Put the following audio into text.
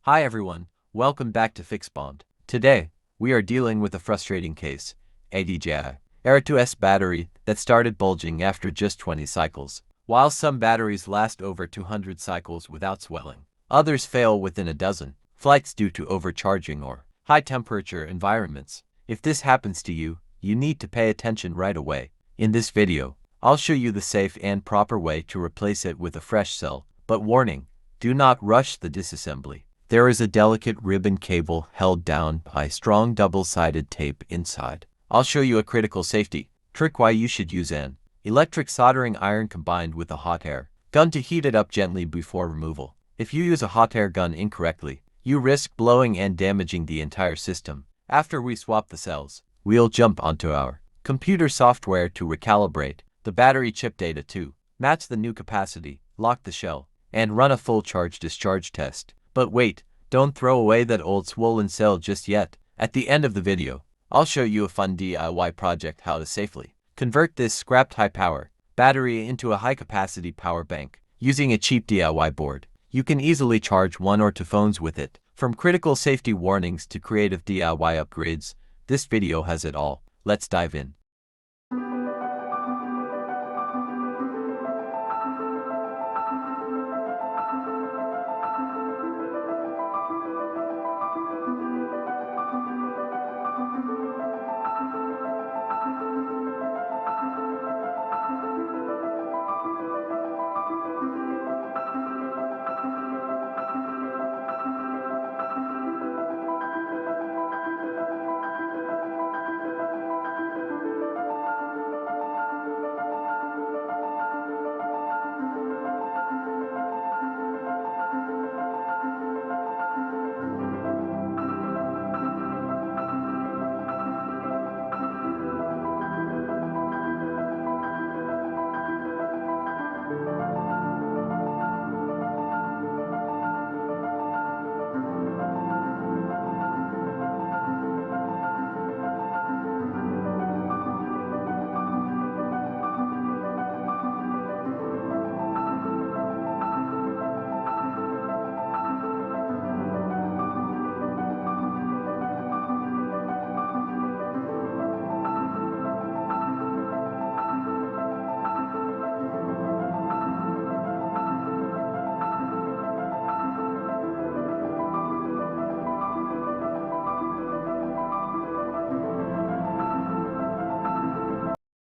Hi everyone, welcome back to FixBond. Today, we are dealing with a frustrating case, a DJI Air 2S battery that started bulging after just 20 cycles. While some batteries last over 200 cycles without swelling, others fail within a dozen flights due to overcharging or high-temperature environments. If this happens to you, you need to pay attention right away. In this video, I'll show you the safe and proper way to replace it with a fresh cell, but warning, do not rush the disassembly. There is a delicate ribbon cable held down by strong double-sided tape inside. I'll show you a critical safety trick why you should use an electric soldering iron combined with a hot air gun to heat it up gently before removal. If you use a hot air gun incorrectly, you risk blowing and damaging the entire system. After we swap the cells, we'll jump onto our computer software to recalibrate the battery chip data to match the new capacity, lock the shell, and run a full charge-discharge test. But wait, don't throw away that old swollen cell just yet. At the end of the video, I'll show you a fun DIY project how to safely convert this scrapped high-power battery into a high-capacity power bank. Using a cheap DIY board, you can easily charge 1 or 2 phones with it. From critical safety warnings to creative DIY upgrades, this video has it all. Let's dive in.